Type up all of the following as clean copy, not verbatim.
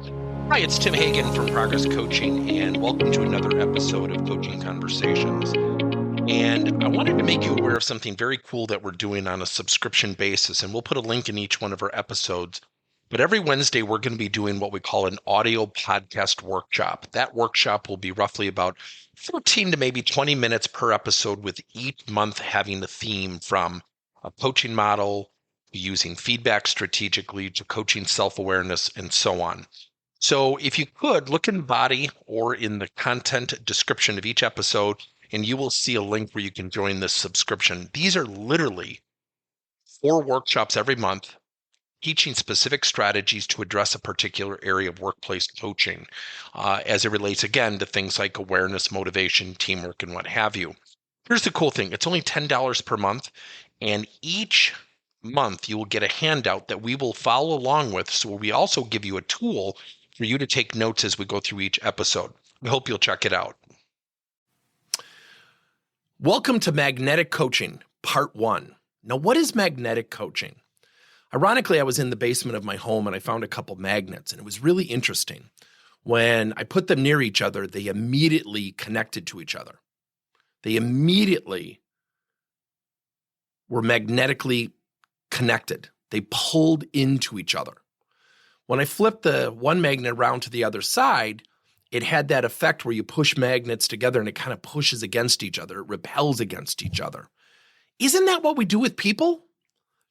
Hi, it's Tim Hagen from Progress Coaching, and welcome to another episode of Coaching Conversations. And I wanted to make you aware of something very cool that we're doing on a subscription basis, and we'll put a link in each one of our episodes. But every Wednesday, we're going to be doing what we call an audio podcast workshop. That workshop will be roughly about 14 to maybe 20 minutes per episode, with each month having a theme from a coaching model, using feedback strategically, to coaching self-awareness, and so on. So if you could look in the body or in the content description of each episode, and you will see a link where you can join this subscription. These are literally 4 workshops every month teaching specific strategies to address a particular area of workplace coaching as it relates, again, to things like awareness, motivation, teamwork, and what have you. Here's the cool thing. It's only $10 per month, and each month you will get a handout that we will follow along with. So we also give you a tool for you to take notes as we go through each episode. We hope you'll check it out. Welcome to Magnetic Coaching, Part 1. Now, what is magnetic coaching? Ironically, I was in the basement of my home and I found a couple magnets, and it was really interesting. When I put them near each other, they immediately connected to each other. They immediately were magnetically connected. They pulled into each other. When I flipped the one magnet around to the other side, it had that effect where you push magnets together and it kind of pushes against each other. It repels against each other. Isn't that what we do with people?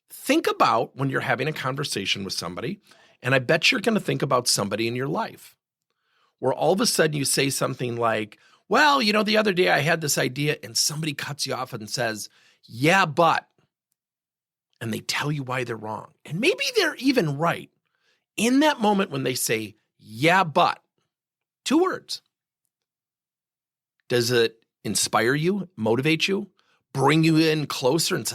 Think about when you're having a conversation with somebody, and I bet you're going to think about somebody in your life, where all of a sudden you say something like, well, the other day I had this idea, and somebody cuts you off and says, yeah, but, and they tell you why they're wrong. And maybe they're even right. In that moment when they say, yeah, but, 2 words, does it inspire you, motivate you, bring you in closer and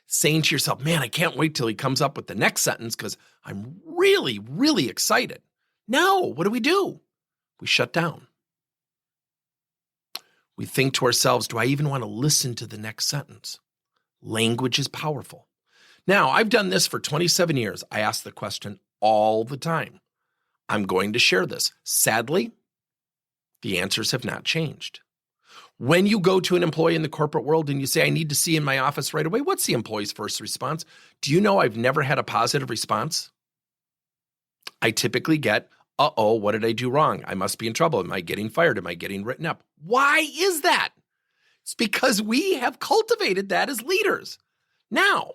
saying to yourself, man, I can't wait till he comes up with the next sentence because I'm really, really excited? No, what do? We shut down. We think to ourselves, do I even want to listen to the next sentence? Language is powerful. Now, I've done this for 27 years. I ask the question all the time. I'm going to share this. Sadly, the answers have not changed. When you go to an employee in the corporate world and you say, I need to see you in my office right away, what's the employee's first response? Do you know I've never had a positive response? I typically get, uh-oh, what did I do wrong? I must be in trouble. Am I getting fired? Am I getting written up? Why is that? It's because we have cultivated that as leaders. Now,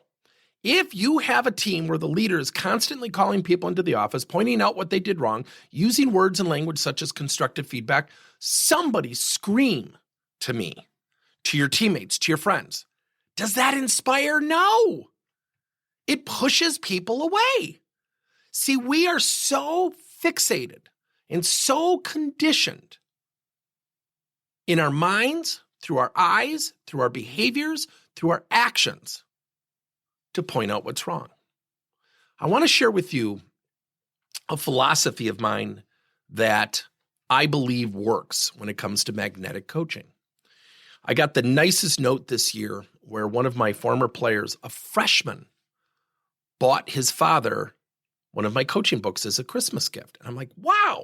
if you have a team where the leader is constantly calling people into the office, pointing out what they did wrong, using words and language such as constructive feedback, somebody scream to me, to your teammates, to your friends. Does that inspire? No. It pushes people away. See, we are so fixated and so conditioned in our minds, through our eyes, through our behaviors, through our actions, to point out what's wrong. I want to share with you a philosophy of mine that I believe works when it comes to magnetic coaching. I got the nicest note this year where one of my former players, a freshman, bought his father one of my coaching books as a Christmas gift. And I'm like, wow.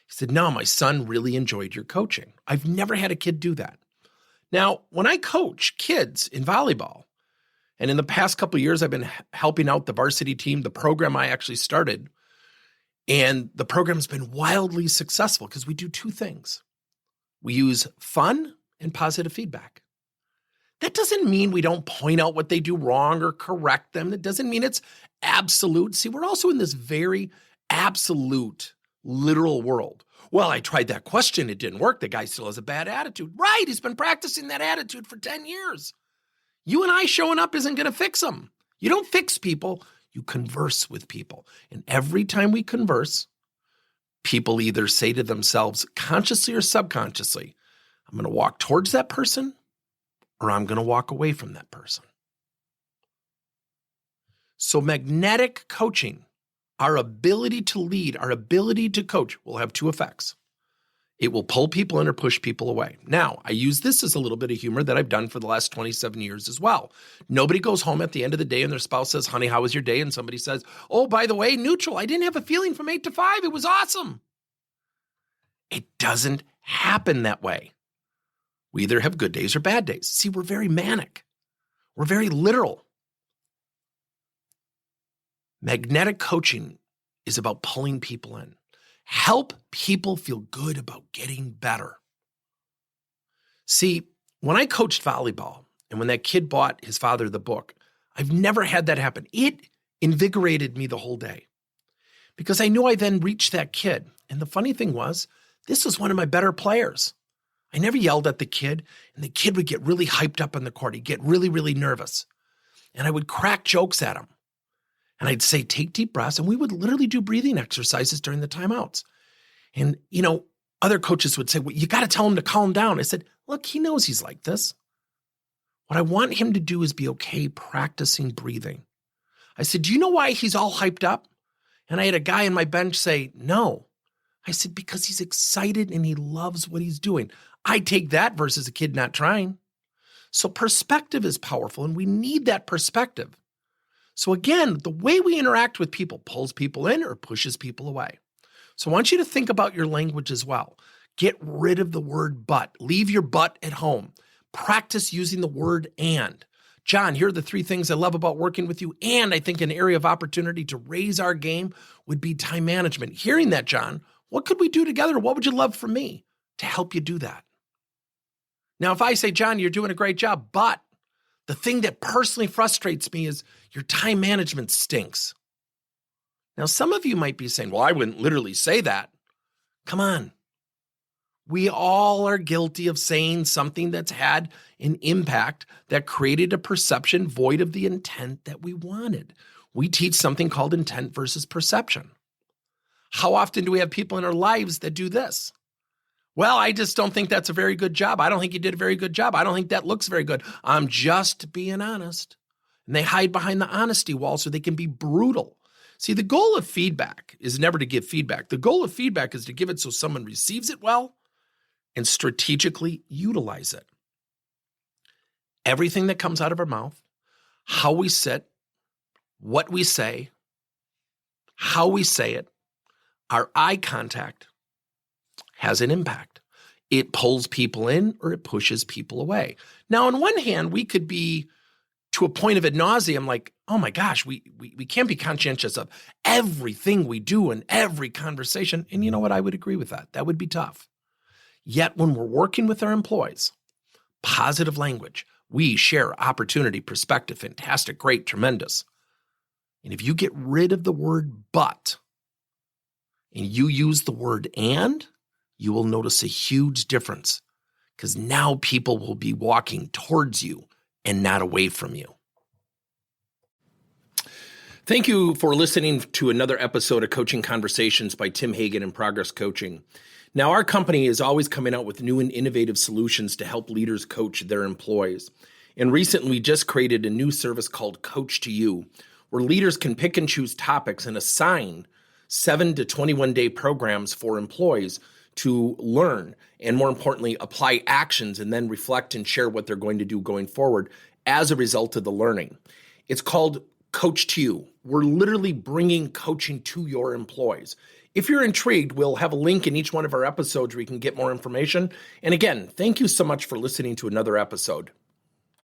He said, no, my son really enjoyed your coaching. I've never had a kid do that. Now, when I coach kids in volleyball, and in the past couple of years, I've been helping out the varsity team, the program I actually started. And the program's been wildly successful because we do 2 things. We use fun and positive feedback. That doesn't mean we don't point out what they do wrong or correct them. That doesn't mean it's absolute. See, we're also in this very absolute, literal world. Well, I tried that question. It didn't work. The guy still has a bad attitude. Right. He's been practicing that attitude for 10 years. You and I showing up isn't going to fix them. You don't fix people, you converse with people. And every time we converse, people either say to themselves, consciously or subconsciously, I'm going to walk towards that person or I'm going to walk away from that person. So magnetic coaching, our ability to lead, our ability to coach will have 2 effects. It will pull people in or push people away. Now, I use this as a little bit of humor that I've done for the last 27 years as well. Nobody goes home at the end of the day and their spouse says, honey, how was your day? And somebody says, oh, by the way, neutral. I didn't have a feeling from 8 to 5. It was awesome. It doesn't happen that way. We either have good days or bad days. See, we're very manic. We're very literal. Magnetic coaching is about pulling people in. Help people feel good about getting better. See, when I coached volleyball and when that kid bought his father the book, I've never had that happen. It invigorated me the whole day because I knew I then reached that kid. And the funny thing was, this was one of my better players. I never yelled at the kid, and the kid would get really hyped up on the court. He'd get really, really nervous. And I would crack jokes at him. And I'd say, take deep breaths. And we would literally do breathing exercises during the timeouts. And, other coaches would say, well, you got to tell him to calm down. I said, look, he knows he's like this. What I want him to do is be okay practicing breathing. I said, do you know why he's all hyped up? And I had a guy on my bench say, no. I said, because he's excited and he loves what he's doing. I take that versus a kid not trying. So perspective is powerful, and we need that perspective. So again, the way we interact with people pulls people in or pushes people away. So I want you to think about your language as well. Get rid of the word but. Leave your but at home. Practice using the word and. John, here are the 3 things I love about working with you. And I think an area of opportunity to raise our game would be time management. Hearing that, John, what could we do together? What would you love from me to help you do that? Now, if I say, John, you're doing a great job, but the thing that personally frustrates me is your time management stinks. Now, some of you might be saying, well, I wouldn't literally say that. Come on. We all are guilty of saying something that's had an impact that created a perception void of the intent that we wanted. We teach something called intent versus perception. How often do we have people in our lives that do this? Well, I just don't think that's a very good job. I don't think you did a very good job. I don't think that looks very good. I'm just being honest. And they hide behind the honesty wall so they can be brutal. See, the goal of feedback is never to give feedback. The goal of feedback is to give it so someone receives it well and strategically utilize it. Everything that comes out of our mouth, how we sit, what we say, how we say it, our eye contact has an impact. It pulls people in or it pushes people away. Now, on one hand, we could be to a point of ad nauseum, like, oh my gosh, we can't be conscientious of everything we do in every conversation. And you know what? I would agree with that. That would be tough. Yet when we're working with our employees, positive language, we share opportunity, perspective, fantastic, great, tremendous. And if you get rid of the word but and you use the word and, you will notice a huge difference because now people will be walking towards you and not away from you. Thank you for listening to another episode of Coaching Conversations by Tim Hagen and Progress Coaching. Now, our company is always coming out with new and innovative solutions to help leaders coach their employees. And recently, we just created a new service called Coach to You, where leaders can pick and choose topics and assign 7 to 21-day programs for employees to learn and, more importantly, apply actions and then reflect and share what they're going to do going forward as a result of the learning. It's called Coach to You. We're literally bringing coaching to your employees. If you're intrigued, we'll have a link in each one of our episodes where you can get more information. And again, thank you so much for listening to another episode.